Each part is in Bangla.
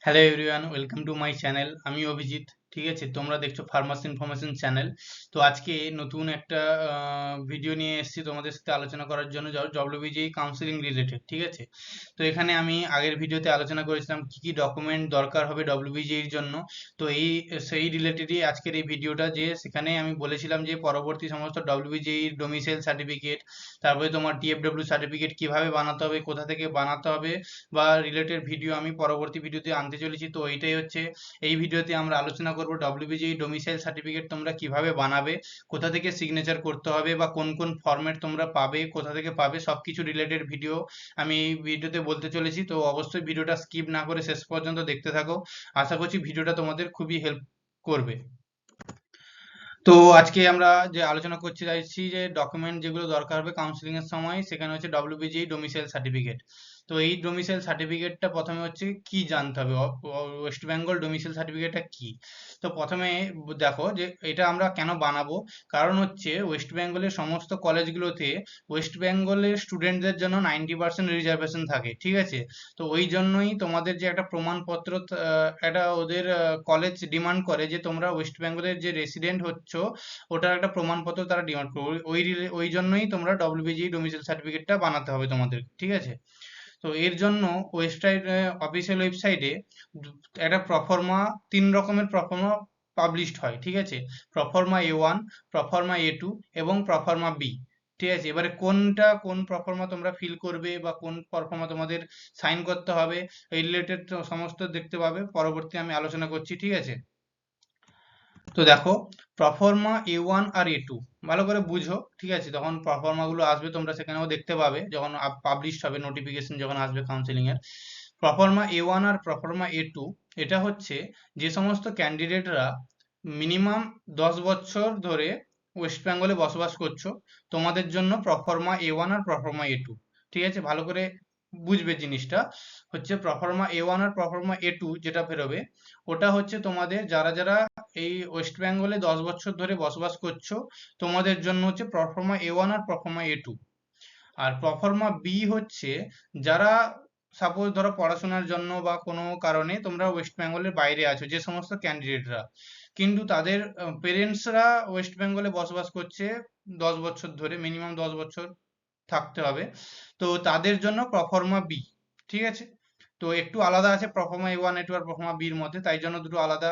Hello everyone, welcome to my channel. আমি অভিজিৎ। ঠিক আছে, তোমরা দেখছো ফার্মাসি ইনফরমেশন চ্যানেল। তো আজকে নতুন একটা ভিডিও নিয়ে এসেছি তোমাদের সাথে আলোচনা করার জন্য, ডব্লিউবিজিই কাউন্সিলিং রিলেটেড। ঠিক আছে, তো এখানে আমি আগের ভিডিওতে আলোচনা করেছিলাম কি কি ডকুমেন্ট দরকার হবে ডব্লিউবিজির জন্য। তো সেই রিলেটেডই আজকের এই ভিডিওটা, যে সেখানে আমি বলেছিলাম যে পরবর্তী সমস্ত ডব্লিউবিজিই ডোমিসাইল সার্টিফিকেট, তারপরে তোমার টিএফডব্লিউ সার্টিফিকেট কিভাবে বানাতে হবে, কোথা থেকে বানাতে হবে, বা রিলেটেড ভিডিও আমি পরবর্তী ভিডিওতে আনতে চলেছি। তো এইটাই হচ্ছে, এই ভিডিওতে আমরা আলোচনা করব ডব্লিউবিজিই ডোমিসাইল সার্টিফিকেট তোমরা কিভাবে বানাবে, কোথা থেকে সিগনেচার করতে হবে, বা কোন কোন ফরম্যাট তোমরা পাবে, কোথা থেকে পাবে, সবকিছু রিলেটেড ভিডিও আমি এই ভিডিওতে বলতে চলেছি। তো অবশ্যই ভিডিওটা স্কিপ না করে শেষ পর্যন্ত দেখতে থাকো। আশা করছি ভিডিওটা তোমাদের খুবই হেল্প করবে। তো আজকে আমরা যে আলোচনা করতে চাইছি যে ডকুমেন্ট যেগুলো দরকার হবে কাউন্সিলিং এর সময়, সেখানে হচ্ছে ডব্লিউবিজিই ডোমিসাইল সার্টিফিকেট। তো এই ডোমিসাইল সার্টিফিকেটটা প্রথমে হচ্ছে কি জানতে হবে, ওয়েস্ট বেঙ্গল ডোমিসাইল সার্টিফিকেটটা কি। তো প্রথমে দেখো যে এটা আমরা কেন বানাবো। কারণ হচ্ছে ওয়েস্ট বেঙ্গলের সমস্ত কলেজগুলোতে ওয়েস্ট বেঙ্গলের স্টুডেন্টদের জন্য 90% রিজার্ভেশন থাকে। ঠিক আছে, তো ওই জন্যই তোমাদের যে একটা প্রমাণপত্র, একটা ওদের কলেজ ডিমান্ড করে যে তোমরা ওয়েস্ট বেঙ্গলের যে রেসিডেন্ট হচ্ছ, ওটার একটা প্রমাণপত্র তারা ডিমান্ড করে। ওই জন্যই তোমরা ডব্লিউবিজিই ডোমিসাইল সার্টিফিকেটটা বানাতে হবে তোমাদের। ঠিক আছে, তো এর জন্য ওয়েবসাইট, অফিসিয়াল ওয়েবসাইটে একটা প্রফর্মা, 3 রকমের প্রফর্মা পাবলিশড হয়। ঠিক আছে, প্রফর্মা A1, প্রফর্মা A2 এবং প্রফর্মা বি। ঠিক আছে, এবারে কোনটা কোন প্রফর্মা তোমরা ফিল করবে বা কোন প্রফর্মা তোমাদের সাইন করতে হবে, এই রিলেটেড সমস্ত দেখতে পাবে, পরবর্তী আমি আলোচনা করছি। ঠিক আছে, তো দেখো, প্রফর্মা A1 আর A2 ভালো করে বুঝো। ঠিক আছে, তখন প্রফর্মা গুলো আসবে তোমরা সেখানেও দেখতে পাবে যখন পাবলিশড হবে, নোটিফিকেশন যখন আসবে কাউন্সিলিং এর। প্রফর্মা A1 আর প্রফর্মা A2, এটা হচ্ছে যে সমস্ত ক্যান্ডিডেটরা মিনিমাম 10 বছর ধরে ওয়েস্ট বেঙ্গলে বসবাস করছো, তোমাদের জন্য প্রফর্মা A1 আর প্রফর্মা A2। ঠিক আছে, ভালো করে বুঝবে জিনিসটা। হচ্ছে প্রফর্মা A1 আর প্রফর্মা A2 যেটা বেরোবে, ওটা হচ্ছে তোমাদের যারা যারা এই ওয়েস্ট বেঙ্গলে 10 বছর ধরে বসবাস করছো, তোমাদের জন্য হচ্ছে প্রফর্মা A1 আর প্রফর্মা A2। আর প্রফর্মা বি হচ্ছে যারা সাপোজ ধরো পড়াশোনার জন্য বা কোনো কারণে তোমরা ওয়েস্ট বেঙ্গলের বাইরে আছো, যে সমস্ত ক্যান্ডিডেটরা কিন্তু তাদের পেরেন্টসরা ওয়েস্ট বেঙ্গলে বসবাস করছে 10 বছর ধরে, মিনিমাম 10 বছর থাকতে হবে, তো তাদের জন্য প্রফর্মা বি। ঠিক আছে, তো একটু আলাদা আছে প্রফর্মা A1 A2 আর প্রফর্মা বির মধ্যে, তাই জন্য দুটো আলাদা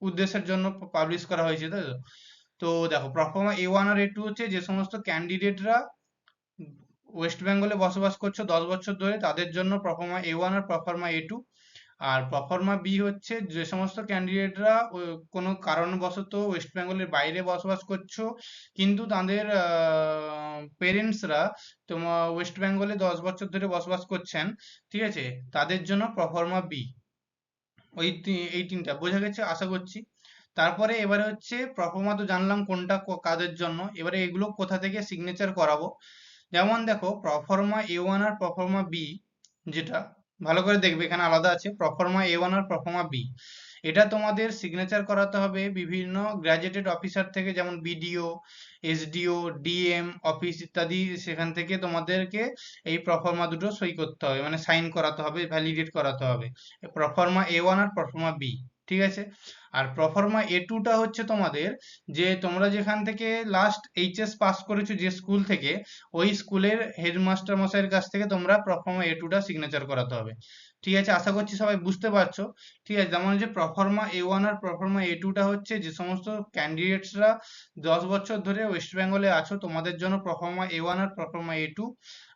উদ্দেশ্যের জন্য পাবলিশ করা হয়েছে, তাই তো। তো দেখো, প্রফর্মা A1 আর A2 হচ্ছে যে সমস্ত ক্যান্ডিডেটরা ওয়েস্ট বেঙ্গলে বসবাস করছো 10 বছর ধরে, তাদের জন্য প্রফর্মা A1 আর প্রফর্মা A2। আর প্রফর্মা বি হচ্ছে যে সমস্ত ক্যান্ডিডেটরা কোনো কারণবশত ওয়েস্ট বেঙ্গলের বাইরে বসবাস করছো, কিন্তু তাদের পেরেন্টসরা তোমার ওয়েস্ট বেঙ্গলে 10 বছর ধরে বসবাস করছেন। ঠিক আছে, তাদের জন্য প্রফর্মা বি। এই তিনটা বোঝা গেছে আশা করছি। তারপরে এবারে হচ্ছে প্রফর্মা তো জানলাম কোনটা কাদের জন্য, এবারে এগুলো কোথা থেকে সিগনেচার করাবো। যেমন দেখো, প্রফর্মা A1 আর প্রফর্মা বি, যেটা ভালো করে দেখবে এখানে আলাদা আছে প্রফর্মা A1 আর প্রফর্মা বি। এটা তোমাদের সিগনেচার করাতে হবে বিভিন্ন গ্র্যাজুয়েটেড অফিসার থেকে, যেমন বিডিও, এসডিও, ডিএম অফিস ইত্যাদি, সেখান থেকে তোমাদেরকে এই প্রফর্মা দুটো সই করতে হবে, মানে সাইন করাতে হবে, ভ্যালিডেট করাতে হবে, প্রফর্মা A1 আর প্রফর্মা বি। ঠিক আছে, আর প্রফর্মা A2টা হচ্ছে তোমাদের, যে তোমরা যেখান থেকে লাস্ট এইচএস পাস করেছো যে স্কুল থেকে, ওই স্কুলের হেডমাস্টার মশাইয়ের কাছ থেকে তোমরা প্রফর্মা A2টা সিগনেচার করাতে হবে। ঠিক আছে, আশা করছি সবাই বুঝতে পারছো। ঠিক আছে, যেমন যে প্রফর্মা A1 আর প্রফর্মা A2টা হচ্ছে যে সমস্ত ক্যান্ডিডেটসরা 10 বছর ধরে ওয়েস্ট বেঙ্গলে আছো, তোমাদের জন্য প্রফর্মা A1 আর প্রফর্মা A2।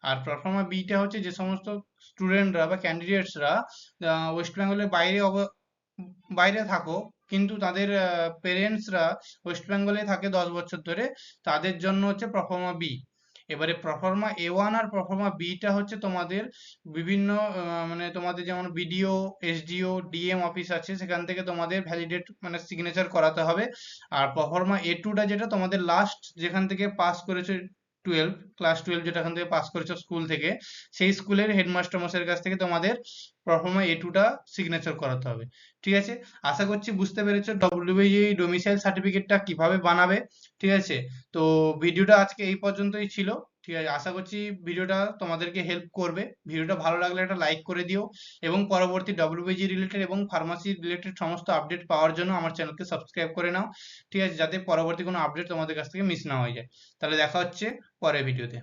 আর প্রফর্মা বিটা হচ্ছে যে সমস্ত স্টুডেন্টরা বা ক্যান্ডিডেটসরা ওয়েস্ট বেঙ্গলের বাইরে থাকো, কিন্তু তাদের পেরেন্টসরা ওয়েস্ট বেঙ্গলে থাকে 10 বছর ধরে, তাদের জন্য হচ্ছে প্রফর্মা বি। এবারে প্রফর্মা A1 আর প্রফর্মা বিটা হচ্ছে তোমাদের বিভিন্ন মানে তোমাদের যেমন বিডিও, এসডিও, ডিএম অফিস আছে, সেখান থেকে তোমাদের ভ্যালিডেট মানে সিগনেচার করাতে হবে। আর প্রফর্মা A2টা যেটা তোমাদের লাস্ট যেখান থেকে পাস করেছো 12, ক্লাস 12 যেটাখান থেকে পাস করেছো স্কুল থেকে, সেই স্কুলের হেডমাস্টার মশাইয়ের কাছ থেকে তোমাদের প্রফর্মা A2টা সিগনেচার করাতে হবে। ঠিক আছে, আশা করছি বুঝতে পেরেছো ডব্লিউবিজিই ডোমিসাইল সার্টিফিকেটটা কিভাবে বানাবে। ঠিক আছে, তো ভিডিওটা আজকে এই পর্যন্তই ছিল। ঠিক আছে, আশা করছি ভিডিওটা তোমাদেরকে হেল্প করবে। ভিডিওটা ভালো লাগলে একটা লাইক করে দিও এবং পরবর্তী WBG রিলেটেড এবং ফার্মাসি রিলেটেড সমস্ত আপডেট পাওয়ার জন্য আমার চ্যানেলকে সাবস্ক্রাইব করে নাও। ঠিক আছে, যাতে পরবর্তী কোনো আপডেট তোমাদের কাছ থেকে মিস না হয়ে যায়। তাহলে দেখা হচ্ছে পরের ভিডিওতে।